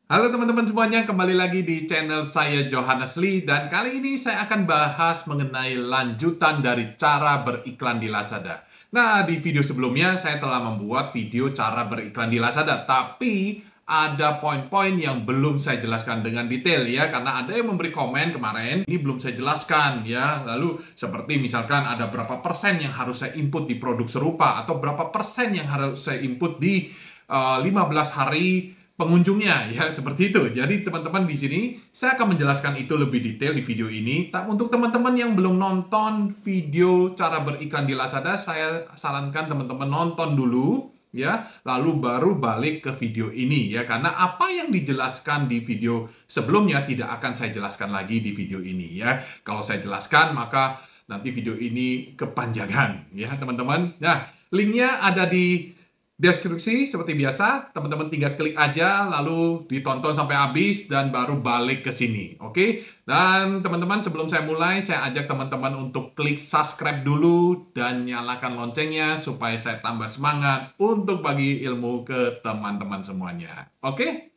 Halo teman-teman semuanya, kembali lagi di channel saya Johannes Lee dan kali ini saya akan bahas mengenai lanjutan dari cara beriklan di Lazada. Nah, di video sebelumnya saya telah membuat video cara beriklan di Lazada, tapi ada poin-poin yang belum saya jelaskan dengan detail ya, karena ada yang memberi komen kemarin, ini belum saya jelaskan ya. Lalu seperti misalkan ada berapa persen yang harus saya input di produk serupa atau berapa persen yang harus saya input di 15 hari pengunjungnya ya, seperti itu. Jadi teman-teman di sini saya akan menjelaskan itu lebih detail di video ini. Untuk teman-teman yang belum nonton video cara beriklan di Lazada, saya sarankan teman-teman nonton dulu ya, lalu baru balik ke video ini ya, karena apa yang dijelaskan di video sebelumnya tidak akan saya jelaskan lagi di video ini ya. Kalau saya jelaskan maka nanti video ini kepanjangan ya teman-teman. Nah, linknya ada di deskripsi seperti biasa, teman-teman tinggal klik aja lalu ditonton sampai habis dan baru balik ke sini. Oke? Dan teman-teman sebelum saya mulai, saya ajak teman-teman untuk klik subscribe dulu dan nyalakan loncengnya supaya saya tambah semangat untuk bagi ilmu ke teman-teman semuanya. Oke?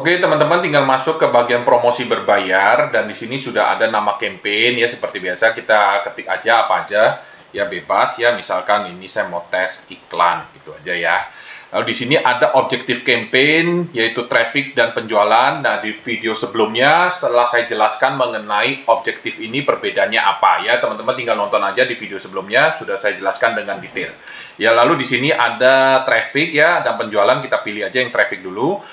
Oke, teman-teman tinggal masuk ke bagian promosi berbayar dan di sini sudah ada nama campaign ya, seperti biasa kita ketik aja apa aja ya, bebas ya. Misalkan ini saya mau tes iklan gitu aja ya. Lalu di sini ada objektif campaign yaitu traffic dan penjualan. Nah, di video sebelumnya setelah saya jelaskan mengenai objektif ini perbedaannya apa ya, teman-teman tinggal nonton aja di video sebelumnya sudah saya jelaskan dengan detail. Ya, lalu di sini ada traffic ya dan penjualan, kita pilih aja yang traffic dulu.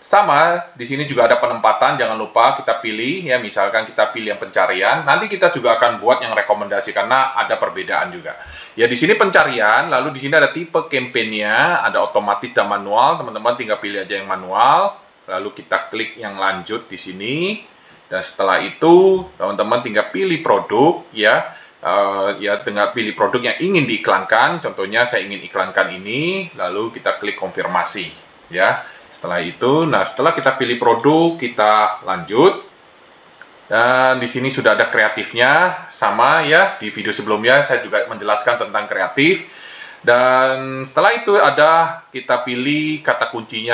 Sama, di sini juga ada penempatan, jangan lupa kita pilih ya, misalkan kita pilih yang pencarian. Nanti kita juga akan buat yang rekomendasi karena ada perbedaan juga. Ya, di sini pencarian, lalu di sini ada tipe campaign-nya, ada otomatis dan manual. Teman-teman tinggal pilih aja yang manual, lalu kita klik yang lanjut di sini. Dan setelah itu, teman-teman tinggal pilih produk ya. Ya, tinggal pilih produk yang ingin diiklankan. Contohnya saya ingin iklankan ini, lalu kita klik konfirmasi ya. Setelah itu, nah setelah kita pilih produk, kita lanjut. Dan di sini sudah ada kreatifnya, sama ya. Di video sebelumnya saya juga menjelaskan tentang kreatif. Dan setelah itu ada kita pilih kata kuncinya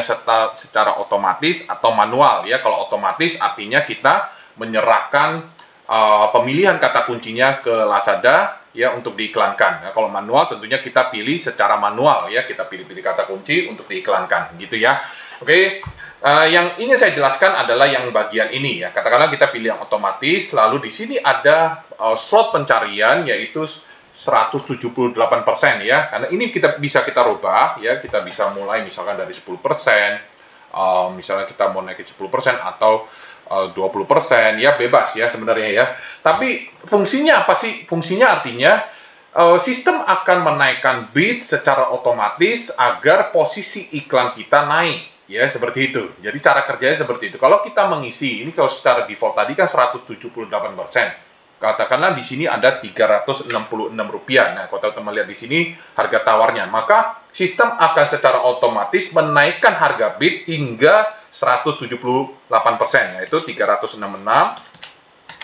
secara otomatis atau manual ya. Kalau otomatis artinya kita menyerahkan pemilihan kata kuncinya ke Lazada ya untuk diiklankan. Nah, kalau manual tentunya kita pilih secara manual ya, kita pilih-pilih kata kunci untuk diiklankan gitu ya. Oke, yang ingin saya jelaskan adalah yang bagian ini ya. Katakanlah kita pilih yang otomatis, lalu di sini ada slot pencarian yaitu 178% ya. Karena ini bisa kita rubah ya, kita bisa mulai misalkan dari 10%, misalnya kita mau naikin 10% atau 20% ya, bebas ya sebenarnya ya. Tapi fungsinya apa sih? Fungsinya artinya sistem akan menaikkan bid secara otomatis agar posisi iklan kita naik. Ya, seperti itu. Jadi cara kerjanya seperti itu. Kalau kita mengisi, ini kalau secara default tadi kan 178%. Katakanlah di sini ada Rp366. Nah, kalau teman-teman lihat di sini harga tawarnya, maka sistem akan secara otomatis menaikkan harga bid hingga 178%, yaitu 366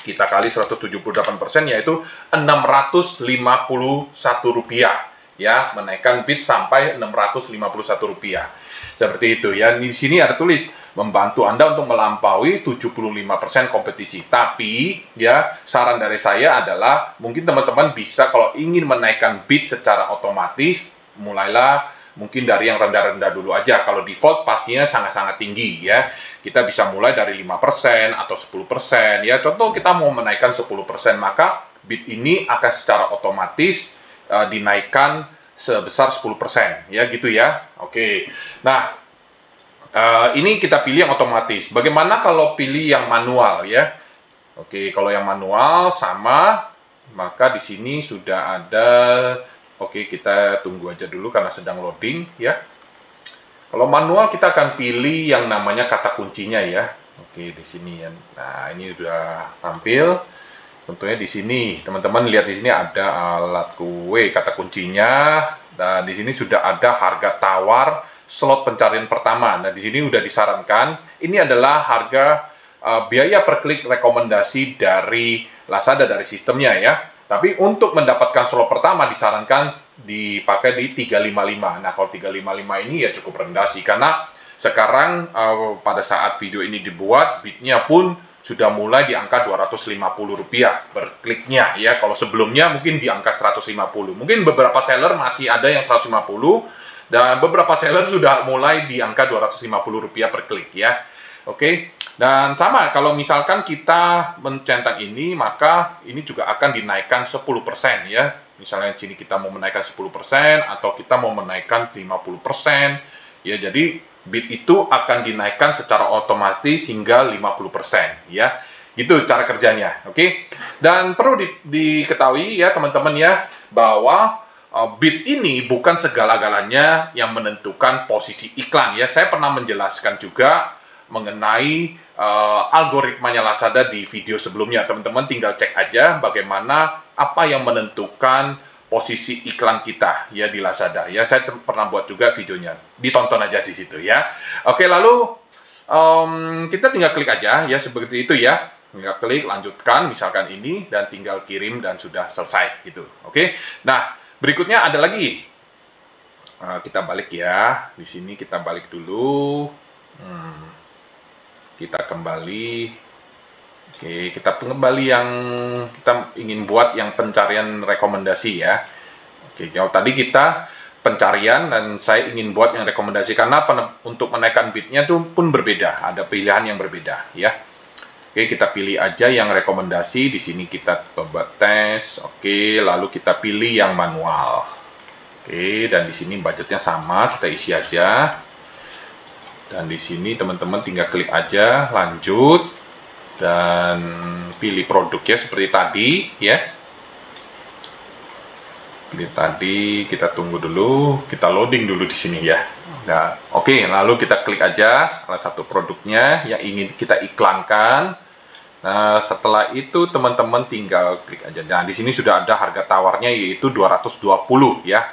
kita kali 178%, yaitu Rp651 ya, menaikkan bid sampai Rp651. Seperti itu ya. Di sini ada tulis membantu Anda untuk melampaui 75% kompetisi. Tapi ya, saran dari saya adalah mungkin teman-teman bisa kalau ingin menaikkan bid secara otomatis, mulailah mungkin dari yang rendah-rendah dulu aja. Kalau default pastinya sangat-sangat tinggi ya. Kita bisa mulai dari 5% atau 10% ya. Contoh kita mau menaikkan 10%, maka bid ini akan secara otomatis dinaikkan sebesar 10% ya, gitu ya. Oke. Nah, ini kita pilih yang otomatis. Bagaimana kalau pilih yang manual ya? Oke, kalau yang manual sama, maka di sini sudah ada. Oke, kita tunggu aja dulu karena sedang loading ya. Kalau manual kita akan pilih yang namanya kata kuncinya ya. Oke, di sini ya. Nah, ini sudah tampil. Tentunya di sini, teman-teman lihat di sini ada alat kue kata kuncinya, dan di sini sudah ada harga tawar slot pencarian pertama. Nah, di sini sudah disarankan, ini adalah harga biaya per klik rekomendasi dari Lazada, dari sistemnya ya. Tapi untuk mendapatkan slot pertama disarankan dipakai di 355. Nah, kalau 355 ini ya cukup rendah sih, karena sekarang pada saat video ini dibuat, bidnya pun sudah mulai di angka Rp250 per kliknya ya. Kalau sebelumnya mungkin di angka 150. Mungkin beberapa seller masih ada yang 150 dan beberapa seller sudah mulai di angka Rp250 per klik ya. Oke. Dan sama kalau misalkan kita mencetak ini, maka ini juga akan dinaikkan 10% ya. Misalnya di sini kita mau menaikkan 10% atau kita mau menaikkan 50%. Ya, jadi bid itu akan dinaikkan secara otomatis hingga 50% ya. Gitu cara kerjanya, oke? Dan perlu diketahui ya teman-teman ya, bahwa bid ini bukan segala-galanya yang menentukan posisi iklan ya. Saya pernah menjelaskan juga mengenai algoritmanya Lazada di video sebelumnya. Teman-teman tinggal cek aja bagaimana apa yang menentukan posisi iklan kita ya di Lazada ya. Saya pernah buat juga videonya, ditonton aja di situ ya. Oke, lalu kita tinggal klik aja ya, seperti itu ya. Tinggal klik lanjutkan misalkan ini dan tinggal kirim dan sudah selesai gitu. Oke. Nah, berikutnya ada lagi. Kita balik ya. Di sini kita balik dulu. Kita kembali. Oke, kita kembali yang kita ingin buat yang pencarian rekomendasi ya. Oke, kalau tadi kita pencarian dan saya ingin buat yang rekomendasi, karena untuk menaikkan bidnya itu pun berbeda, ada pilihan yang berbeda ya. Oke, kita pilih aja yang rekomendasi. Di sini kita coba tes. Oke, lalu kita pilih yang manual. Oke, dan di sini budgetnya sama, kita isi aja. Dan di sini teman-teman tinggal klik aja, lanjut. Dan pilih produknya seperti tadi ya. Pilih tadi, kita tunggu dulu, kita loading dulu di sini ya. Nah, oke, lalu kita klik aja salah satu produknya yang ingin kita iklankan. Nah, setelah itu teman-teman tinggal klik aja. Nah, di sini sudah ada harga tawarnya yaitu 220 ya.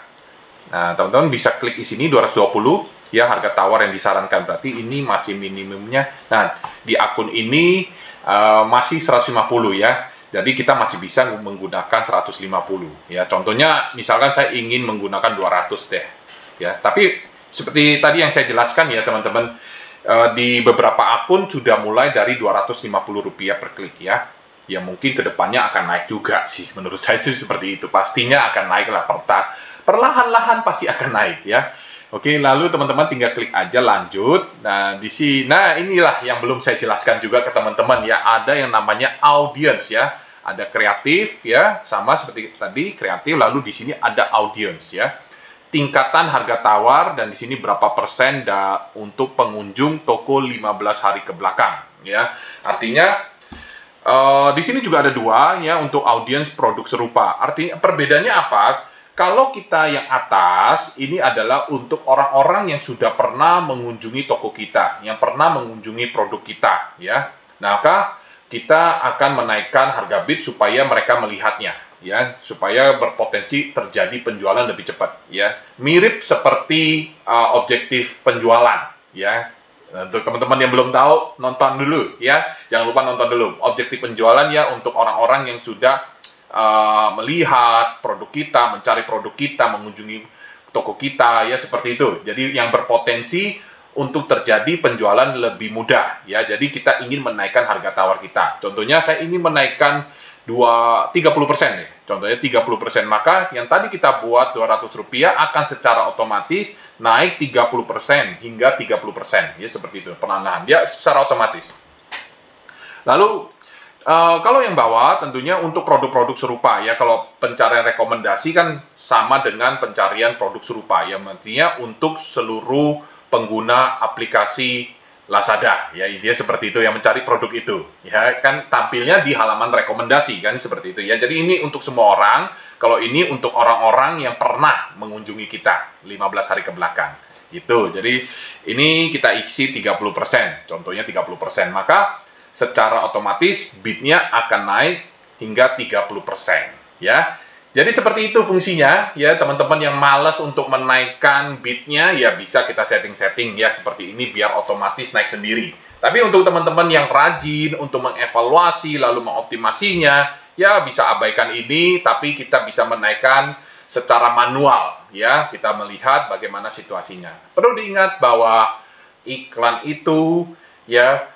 Nah, teman-teman bisa klik di sini 220 ya, harga tawar yang disarankan, berarti ini masih minimumnya. Nah, di akun ini masih 150 ya. Jadi kita masih bisa menggunakan 150 ya. Contohnya misalkan saya ingin menggunakan 200 deh ya. Tapi seperti tadi yang saya jelaskan ya teman-teman, di beberapa akun sudah mulai dari Rp250 per klik ya. Ya mungkin kedepannya akan naik juga sih. Menurut saya sih seperti itu. Pastinya akan naik lah, perlahan-lahan pasti akan naik ya. Oke, lalu teman-teman tinggal klik aja lanjut. Nah, di sini, nah inilah yang belum saya jelaskan juga ke teman-teman ya. Ada yang namanya audience ya. Ada kreatif ya, sama seperti tadi kreatif. Lalu di sini ada audience ya. Tingkatan harga tawar dan di sini berapa persen untuk pengunjung toko 15 hari ke belakang ya. Artinya di sini juga ada dua ya untuk audience produk serupa. Artinya perbedaannya apa? Kalau kita yang atas, ini adalah untuk orang-orang yang sudah pernah mengunjungi toko kita, yang pernah mengunjungi produk kita, ya. Nah, maka kita akan menaikkan harga bid supaya mereka melihatnya, ya, supaya berpotensi terjadi penjualan lebih cepat, ya. Mirip seperti objektif penjualan, ya. Untuk teman-teman yang belum tahu, nonton dulu, ya. Jangan lupa nonton dulu. Objektif penjualan ya untuk orang-orang yang sudah melihat produk kita, mencari produk kita, mengunjungi toko kita ya, seperti itu. Jadi yang berpotensi untuk terjadi penjualan lebih mudah ya. Jadi kita ingin menaikkan harga tawar kita. Contohnya saya ingin menaikkan 30% ya. Contohnya 30%, maka yang tadi kita buat Rp200 akan secara otomatis naik 30% hingga 30% ya, seperti itu. Perlahan-lahan ya, secara otomatis. Lalu kalau yang bawah tentunya untuk produk-produk serupa ya. Kalau pencarian rekomendasi kan sama dengan pencarian produk serupa ya, artinya untuk seluruh pengguna aplikasi Lazada ya, intinya seperti itu, yang mencari produk itu ya, kan tampilnya di halaman rekomendasi kan, seperti itu ya. Jadi ini untuk semua orang. Kalau ini untuk orang-orang yang pernah mengunjungi kita 15 hari ke belakang gitu. Jadi ini kita isi 30%, contohnya 30%, maka secara otomatis bidnya akan naik hingga 30%, ya. Jadi seperti itu fungsinya, ya teman-teman yang malas untuk menaikkan bidnya, ya bisa kita setting-setting ya seperti ini biar otomatis naik sendiri. Tapi untuk teman-teman yang rajin untuk mengevaluasi lalu mengoptimasinya, ya bisa abaikan ini, tapi kita bisa menaikkan secara manual, ya kita melihat bagaimana situasinya. Perlu diingat bahwa iklan itu, ya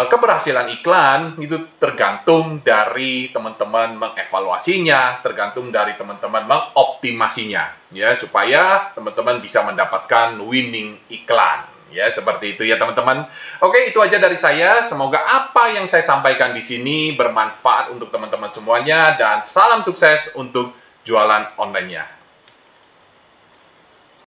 keberhasilan iklan itu tergantung dari teman-teman mengevaluasinya, tergantung dari teman-teman mengoptimasinya, ya supaya teman-teman bisa mendapatkan winning iklan, ya seperti itu ya teman-teman. Oke, itu aja dari saya. Semoga apa yang saya sampaikan di sini bermanfaat untuk teman-teman semuanya dan salam sukses untuk jualan online-nya.